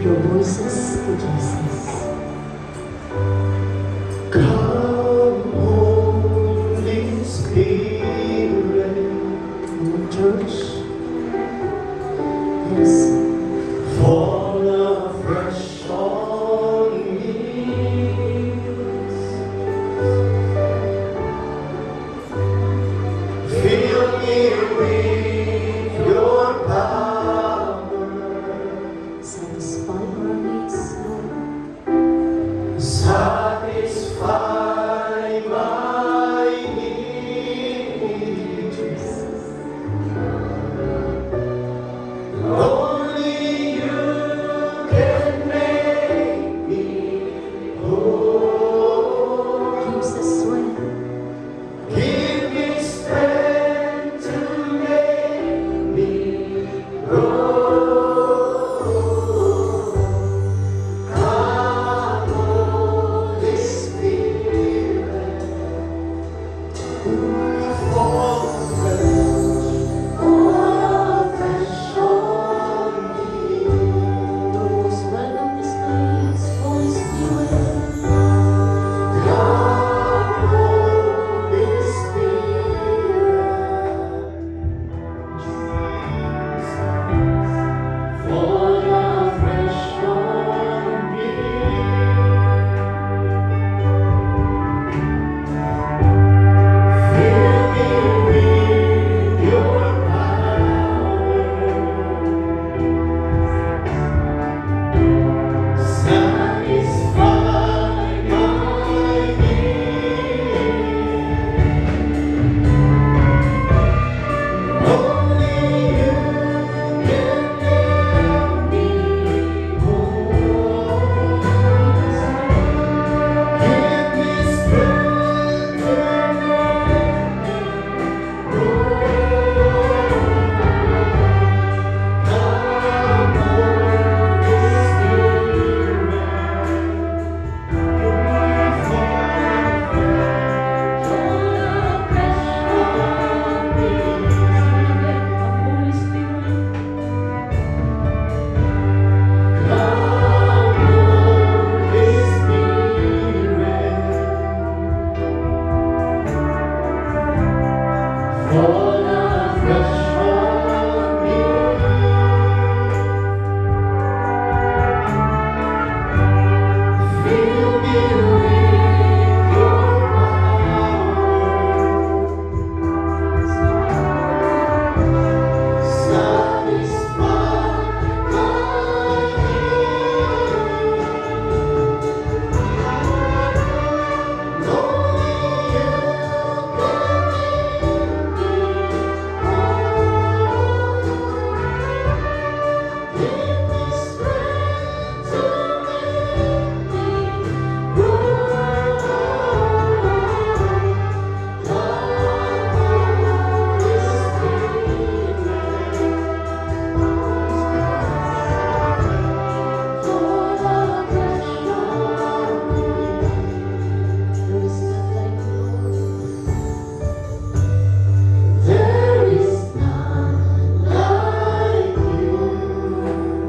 your voices to Jesus. Come, Holy Spirit. Church, yes. Fall afresh on me. Fill me with your power. Satisfy our needs, Lord. Satisfy my needs. Only you can make me whole. Gives us strength. Give me strength to make me grow. Come, Holy Spirit, fall fresh on me. Lord, most welcome this place, Holy Spirit. Come, Holy Spirit, fall afresh on me. Fill me with your power. Satisfy my need. Only you can make me whole. Give me strength to make me grow. Come, Holy Spirit, fall afresh on me. Fill me with your power. Satisfy my need. Only you can make me whole. Give me strength to make me grow. There is none like you.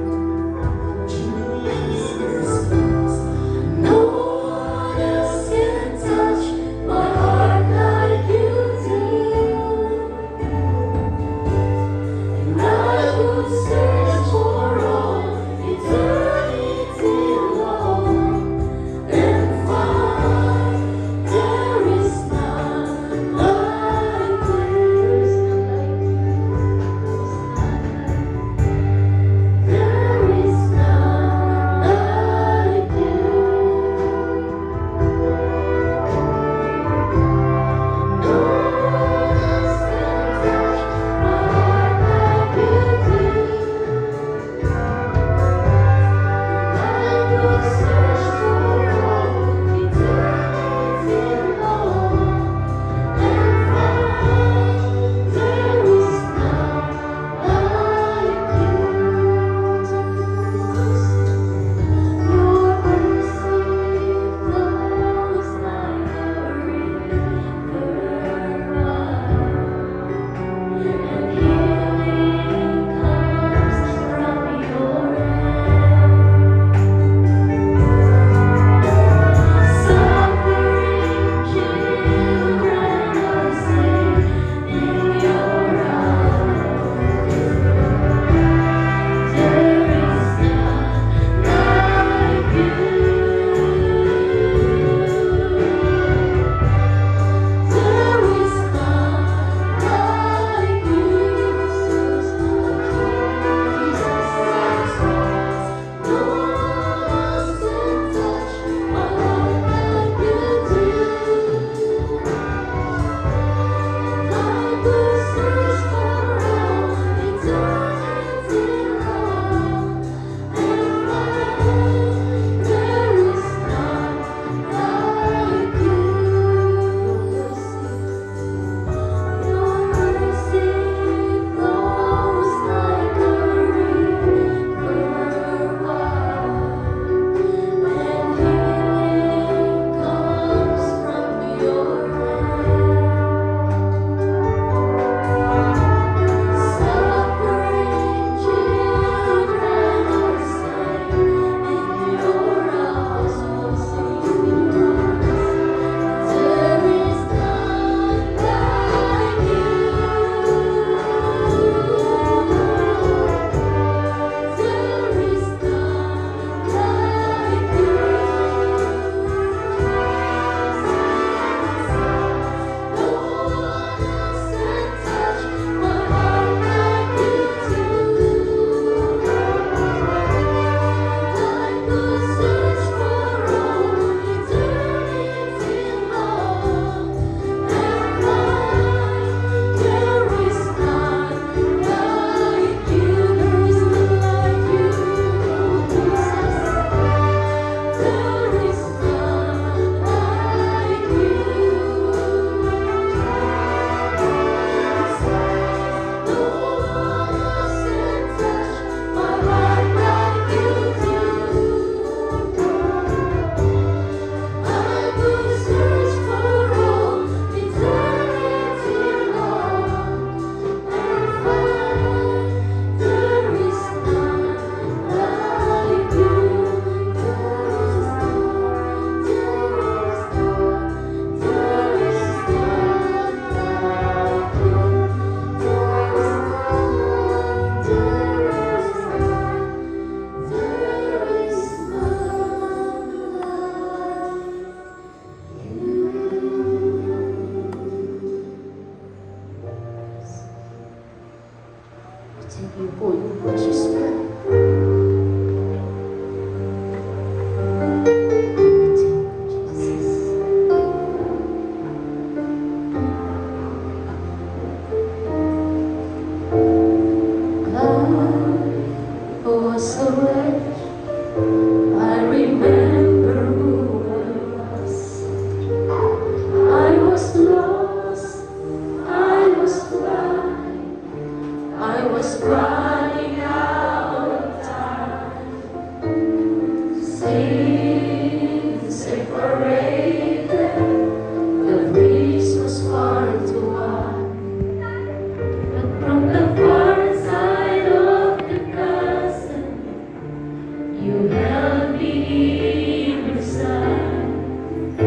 You held me in your side,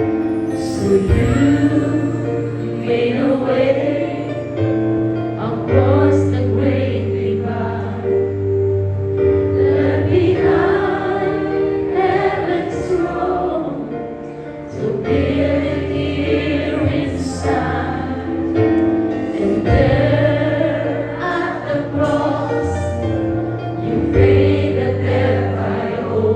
so you made a way across the great divide. Left behind heaven's throne to build it here inside. And there at the cross, you paid the debt I owe.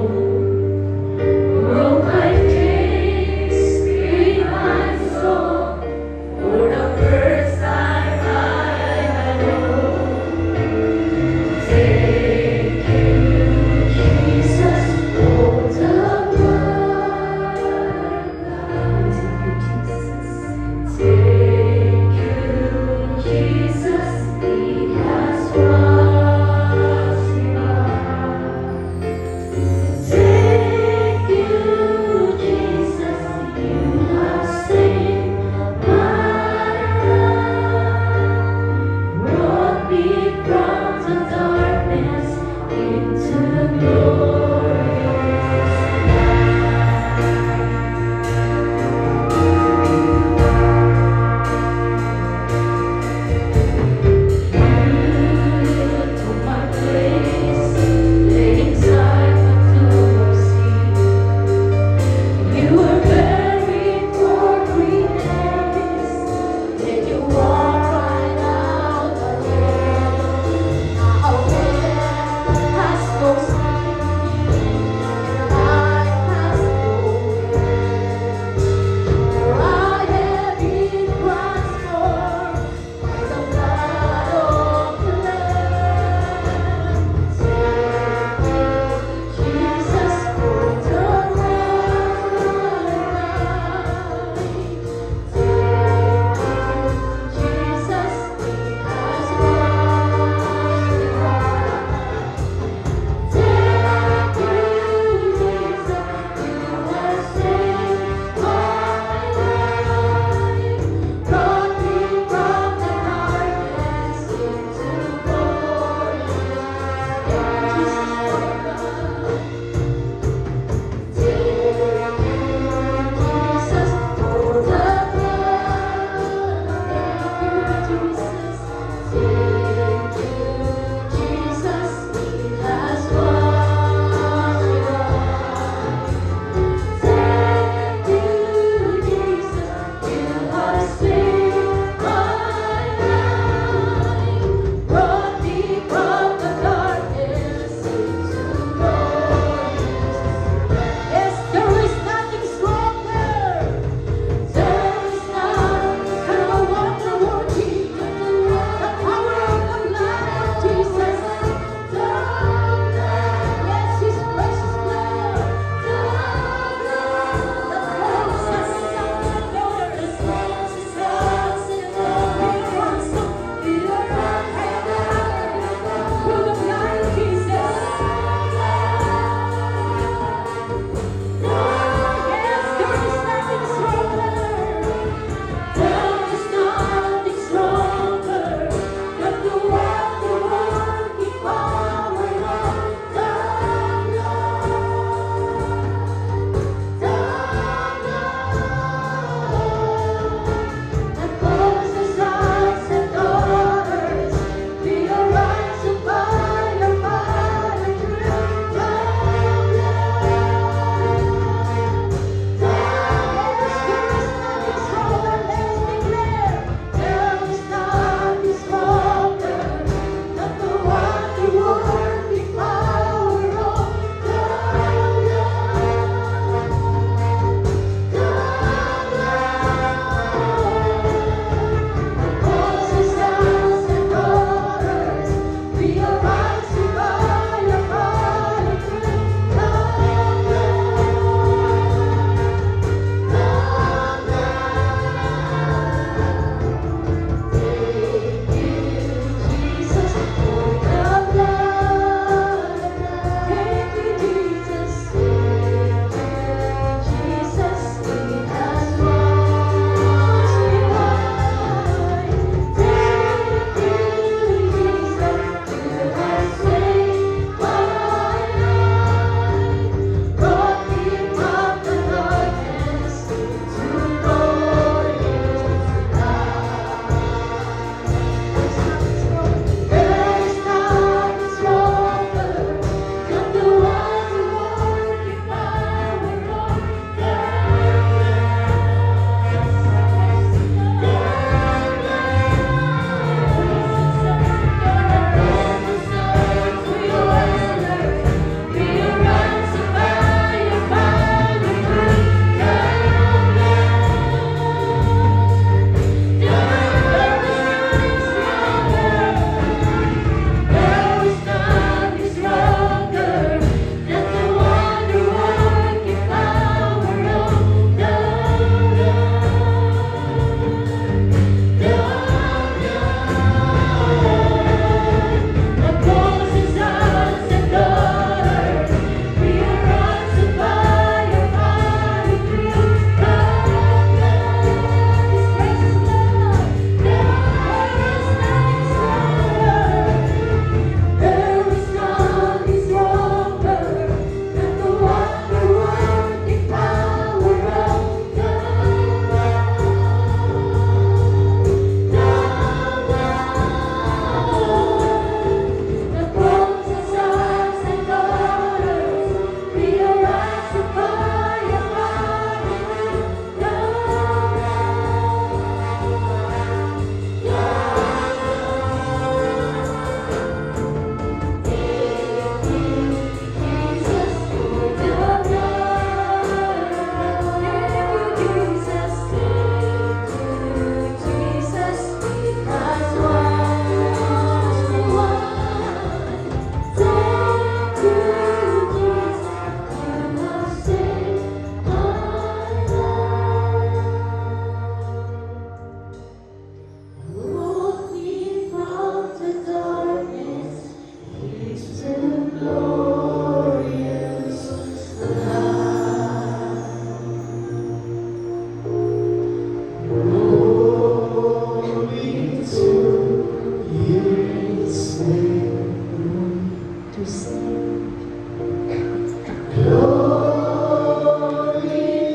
Glory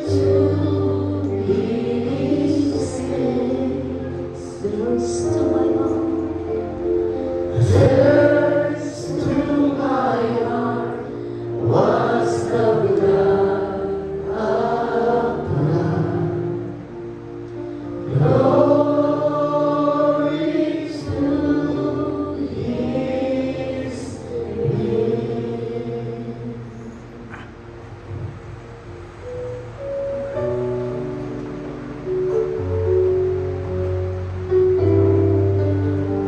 to His name. Thirst to my heart, Thirst to my heart was the blood of blood. Glory to His name.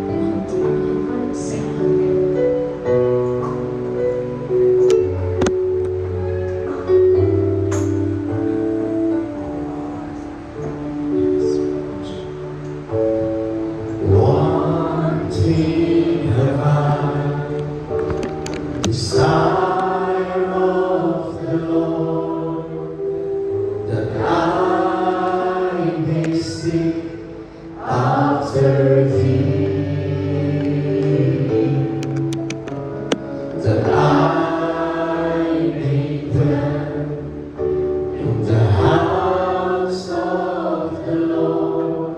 until my sound. Wanting have I desire of the Lord, that I may seek after Thee, that I may dwell in the house of the Lord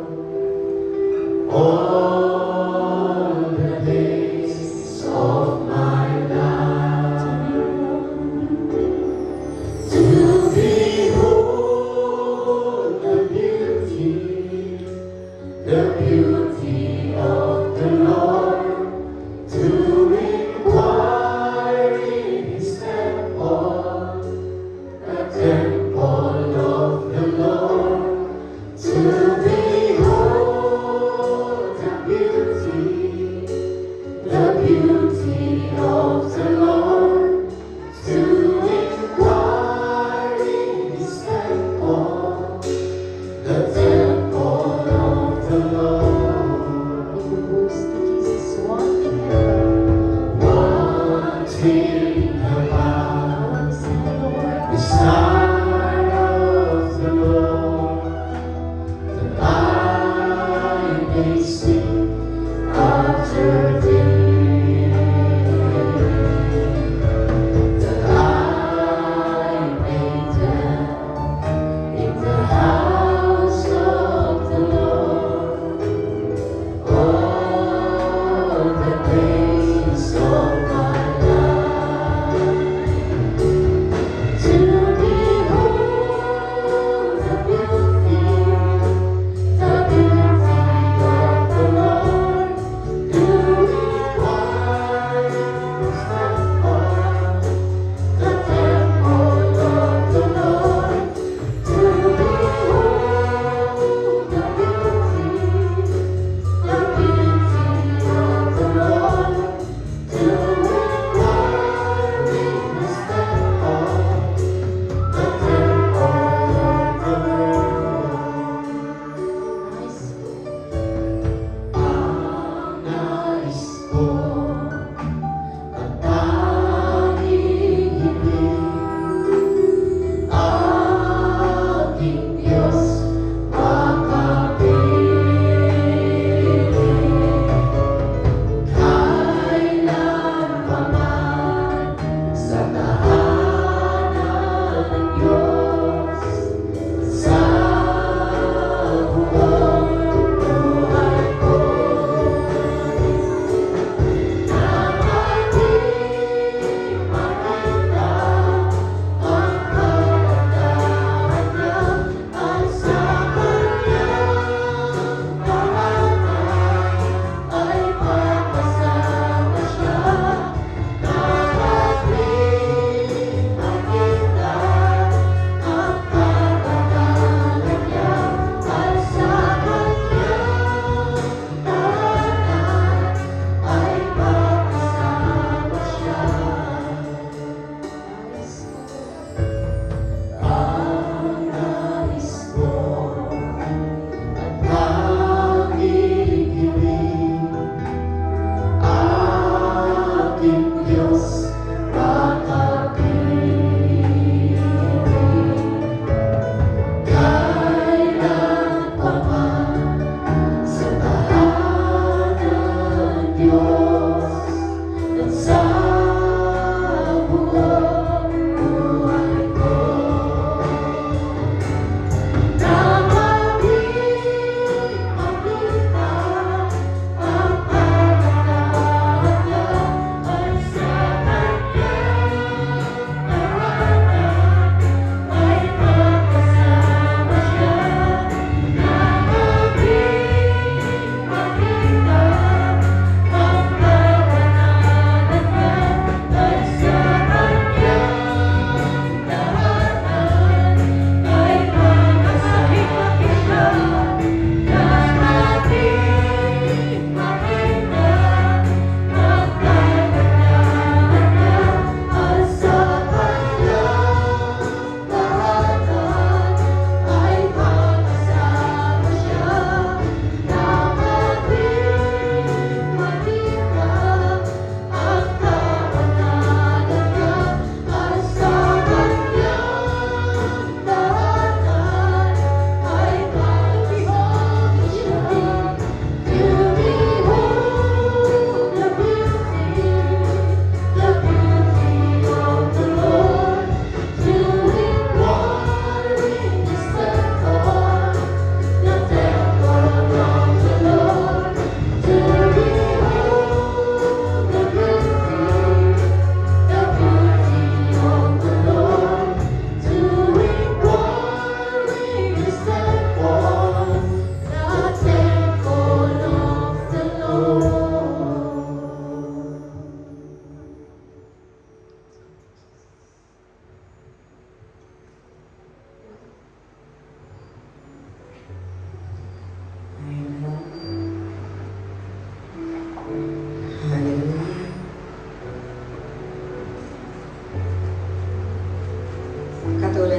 all the days of my life, to behold the beauty of the Lord, to inquire in His temple, the temple of the Lord, to behold the beauty of the Lord, to inquire in His temple, the temple of the Lord. In the words that Jesus wanting heaven, Wanting about I desire, Lord, desire of the Lord, that I may seek after Thee, that I may dwell in the house of the Lord all the days of my life, to behold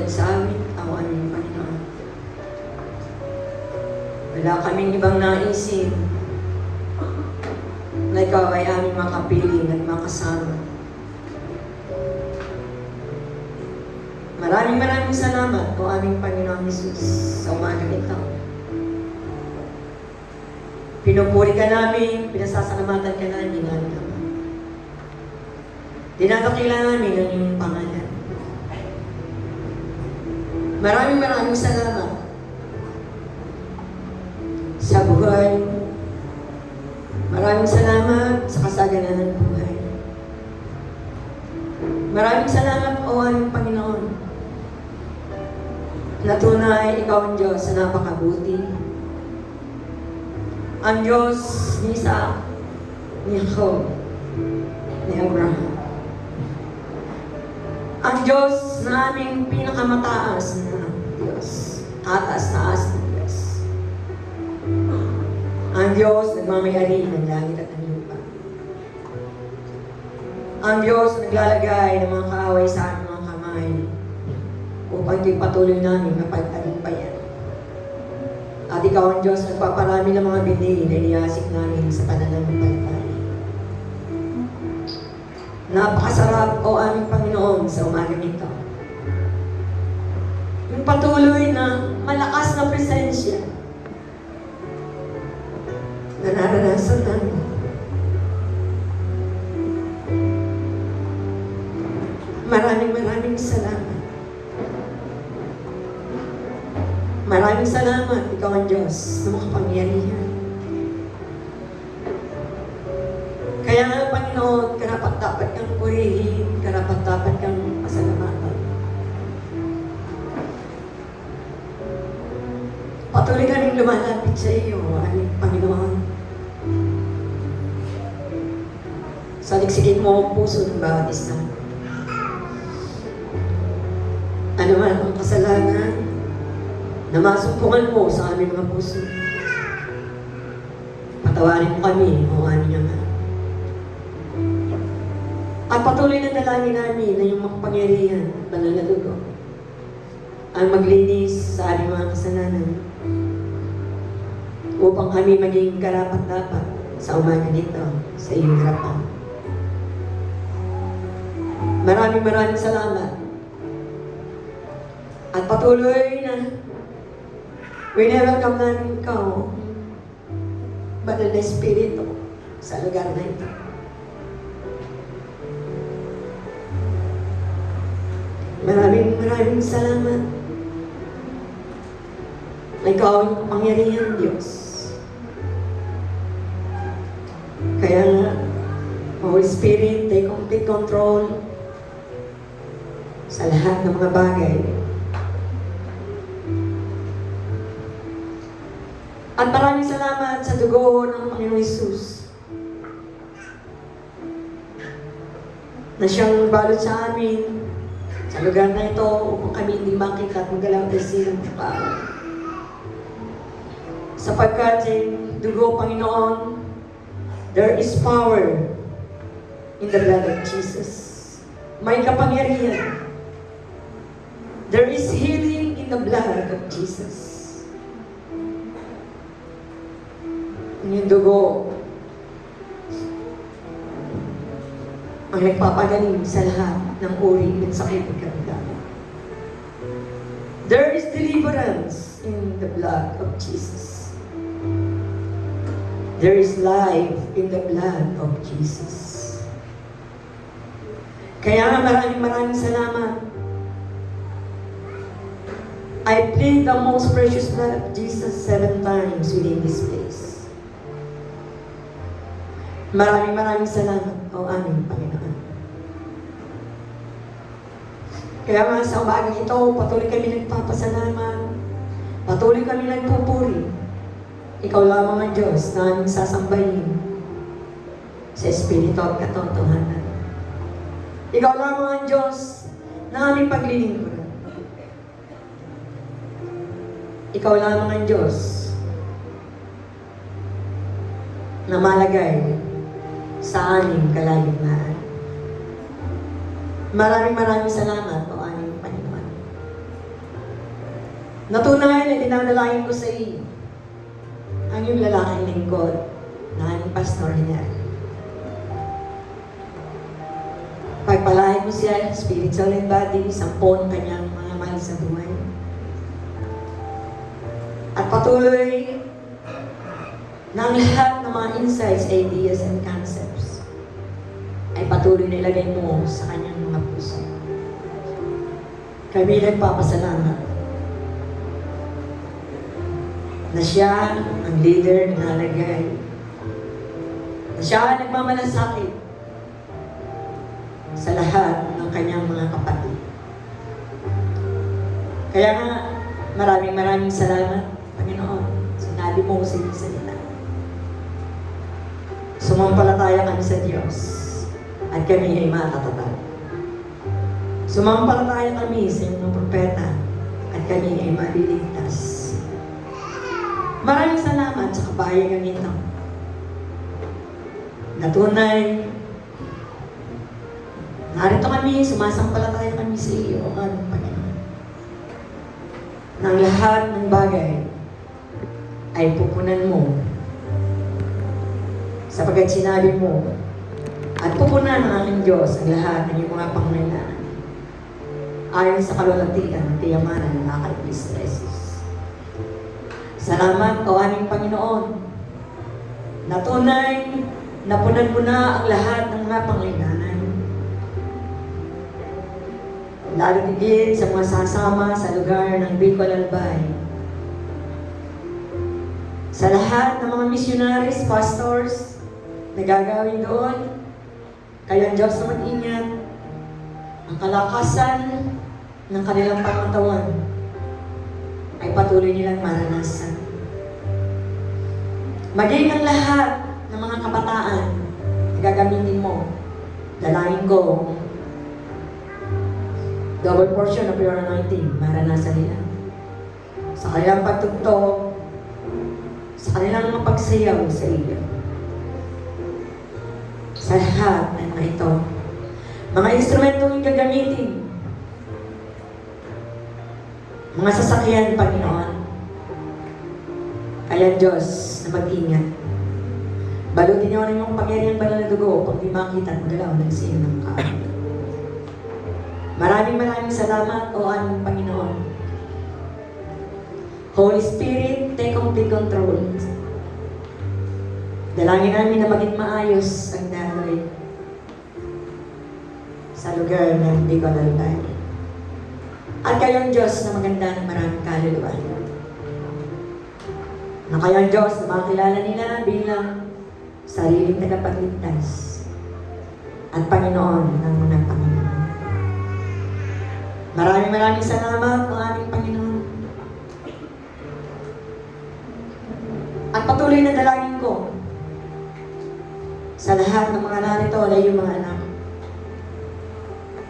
sumunod sa amin, ang aming Panginoon. Wala kaming ibang naisip na ikaw ay aming makapiling at makasama. Maraming salamat o aming Panginoon Jesus sa umaga ito. Pinupuri ka namin, pinasasalamatan ka namin, aming Ama. Dinadakila namin ang iyong pangalan. Maraming salamat sa buhay. Maraming salamat sa kasaganan ng buhay. Maraming salamat o aming Panginoon na tunay ikaw ang Diyos na napakabuti. Ang Diyos ni Isaac, ni Jacob, ni Abraham. Ang Diyos na aming pinakamataas na Diyos. Taas na Diyos. Ang Diyos nagmamayari ng langit at ng lupa. Ang Diyos naglalagay ng mga kaaway sa aming mga kamay upang ito'y patuloy namin mapagtagumpayan. At ikaw ang Diyos nagpaparami ng mga bini na iniyasik namin sa pananampalataya. Napakasarap o aming Panginoon sa umaga nito. Yung patuloy na malakas na presensya na naranasan namin. Maraming salamat. Maraming salamat, ikaw ang Diyos na makapangyarihan. Kaya nga, Panginoon, karapat-dapat kang purihin, karapat-dapat kang pasalamatan. Patuloy kaming lumalapit sa iyo, aming Panginoon. Saliksikin mo ang puso ng bawat isa. Ano man ang kasalanan na masumpungan mo sa aming mga puso. Patawarin mo kami, o aming Ama. At patuloy na dalangin namin na yung makapangyarihan at banal na dugo ang maglinis sa aming mga kasalanan upang kami maging karapat-dapat sa umaga nito sa iyong harapan. Maraming salamat. At patuloy na winelcome namin ikaw, Banal na Espiritu, sa lugar na ito. Maraming salamat na ikaw ang kapangyarihang Diyos. Kaya nga, Holy Spirit, take complete control sa lahat ng mga bagay. At maraming salamat sa dugo ng Panginoong Hesus na siyang balot sa amin sa lugar na ito upang kami hindi makita at magalaw na silang tao. Sapagkat sa dugo, Panginoon, there is power in the blood of Jesus. May kapangyarihan. There is healing in the blood of Jesus. Yung dugo ang nagpapagaling sa lahat ng uri ng sakit at karamdaman. There is deliverance in the blood of Jesus. There is life in the blood of Jesus. Kaya maraming salamat. I plead the most precious blood of Jesus 7 times within this place. Maraming salamat, o aming Panginoon. Kaya nga sa umagang ito, patuloy kami nagpapasalamat, patuloy kami nagpupuri. Ikaw lamang ang Diyos na aming sasambahin sa Espiritu at katotohanan. Ikaw lamang ang Diyos na aming paglilingkuran. Ikaw lamang ang Diyos na malagay sa aming kalayuan. Maraming salamat, o aming Panginoon. Natunayan na dinadalayan ko sa iyo ang iyong lalaking lingkod na aming pastor niya. Pagpalain mo siya, spirit, soul, and body, sampon kanyang mga mahal sa buhay. At patuloy na ang lahat ng mga insights, ideas, and concepts ay patuloy na ilagay mo sa kanyang mga puso. Kami nagpapasalamat na siya ang leader na nalagay, na siya ang nagmamalasakit sa lahat ng kanyang mga kapatid. Kaya nga, maraming salamat, Panginoon. Sinabi mo sa iyong salita. Sumampalataya kami sa Diyos at kami ay matatatag. Sumampalataya kami sa iyong mga propeta at kami ay maliligtas. Maraming salamat sa kabahayan ito. Natunay, narito kami, sumasampalataya kami sa iyo, aming Panginoon. Nang lahat ng bagay ay pupunan mo sapagkat sinabi mo at pupunan ng aking Diyos ang lahat ng iyong mga pangangailangan ayon sa kalulatian at kayamanan ng aking Kristo Jesus. Salamat, O aming Panginoon, na tunay napunan mo na ang lahat ng mga pangangailangan. Lalo tigit sa mga sasama sa lugar ng Bicol Albay. Sa lahat ng mga missionaries, pastors, na gagawin doon, kaya ang Diyos na mag-ingat, ang kalakasan ng kanilang pangatawan ay patuloy nilang maranasan. Maging ang lahat ng mga kabataan na gagamitin mo, dalangin ko, double portion of your anointing, maranasan nila. Sa kanilang pagtugtog, sa kanilang mga pagsayaw sa iyo. Sa lahat ng mga ito, mga instrumentong yung gagamitin, mga sasakyan, Panginoon, kaya Diyos na mag-ingat. Balutin niyo rin yung pangyarihan banal na dugo upang di makita at magalaw ng siyo ng kaaway. Maraming salamat, O aming Panginoon. Holy Spirit, take complete control. Dalangin namin na maging maayos ang daloy sa lugar ng Bicol Albay. At kayang Diyos na maganda ng maraming kaluluwa. Na kayang Diyos na makilala nila bilang sariling tagapagligtas at Panginoon ng mga Panginoon. Maraming salamat, O aming Panginoon. At patuloy na dalangin ko sa lahat ng mga narito na yung mga anak.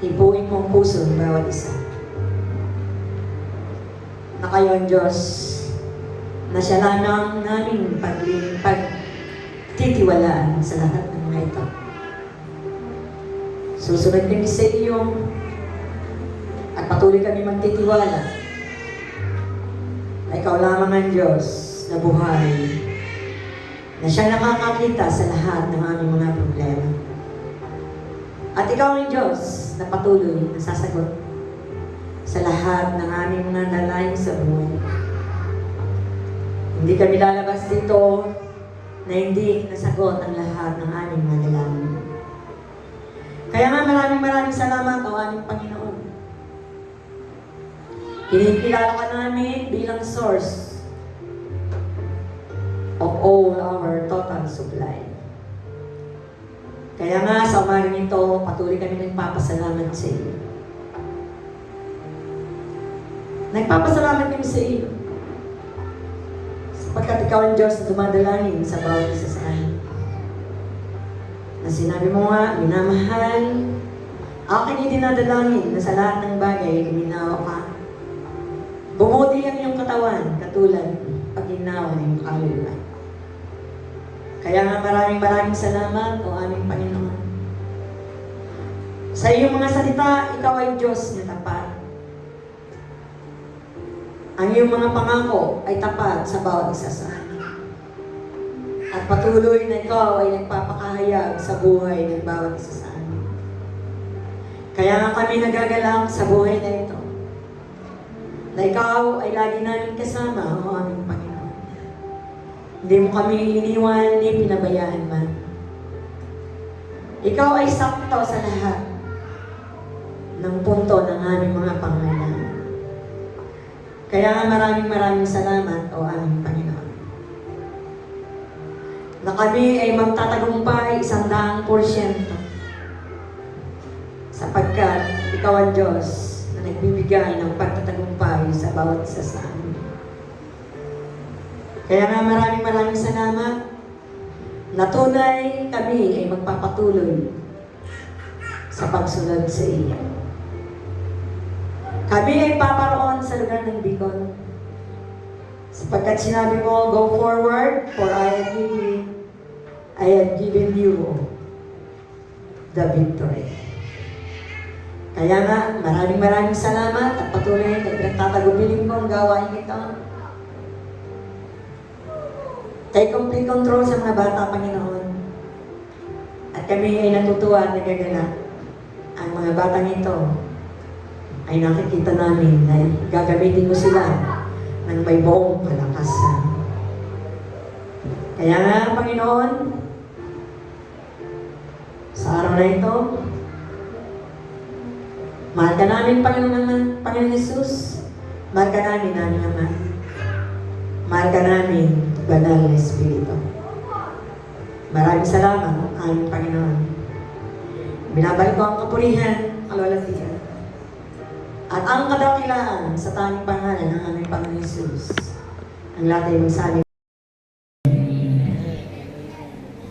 Ibuin mo ang puso ng bawat isa. Na kayo ang Diyos na siya lamang naming pagtitiwalaan sa lahat ng mga ito. Susunod kami sa iyo at patuloy kami magtitiwala na ikaw lamang ang Diyos na buhay, na siya nakakakita sa lahat ng aming mga problema. At ikaw ang Diyos na patuloy na sasagot sa lahat ng aming mga nalayan sa buhay. Hindi kami lalabas dito na hindi nasagot ang lahat ng aming mga nalaman. Kaya nga maraming salamat, O aming Panginoon. Kinikilala ka namin bilang source of all our total supply. Kaya nga sa umagang ito, patuloy kami nagpapasalamat sa iyo. Nagpapasalamat kami sa iyo. Sapagkat ikaw ang Diyos na dumadalangin sa bawat isa sa amin. Na sinabi mo nga, minamahal, aking idinadalangin na sa lahat ng bagay, luminawa ka. Bumuti ang iyong katawan, katulad pag-inawa ng iyong kaluluwa. Kaya nga maraming salamat, O aming Panginoon. Sa iyong mga salita, ikaw ay Diyos na tapat. ang iyong mga pangako ay tapat sa bawat isa sa amin. At patuloy na ikaw ay nagpapakahayag sa buhay ng bawat isa sa amin. Kaya nga kami nagagalak sa buhay na ito, na ikaw ay lagi namin kasama, o aming Panginoon. Hindi mo kami iniwan ni pinabayaan man. Ikaw ay sakto sa lahat ng punto ng aming mga pangailangan. Kaya nga maraming salamat, o aming Panginoon, na kami ay magtatagumpay 100%, sapagkat ikaw ang Diyos na nagbibigay ng pagtatagumpay sa bawat isa sa amin. Kaya nga maraming salamat na tunay kami ay magpapatuloy sa pagsunod sa iyo. Kami ay paparoon sa lugar ng Bicol, sapagkat sinabi mo, go forward, for I have given you the victory. Kaya nga, maraming salamat at patuloy na pinagtatagubilin ko ang gawain ito. Take complete control sa mga bata, Panginoon. At kami ay natutuwa at nagagalak. Ang mga batang ito ay nakikita namin na gagamitin mo sila ng may buong kalakasan. Kaya nga, Panginoon, sa araw na ito, mahal ka namin, Panginoon Jesus. Mahal ka namin, aming Ama. Mahal ka namin, Banal na Espiritu. Maraming salamat, aming Panginoon. Binabalik ko ang kapurihan, kalwalatian, at ang kadakilaan sa tanging pangalan ng aming Panginoon Jesus. Ang lahat ay magsabi.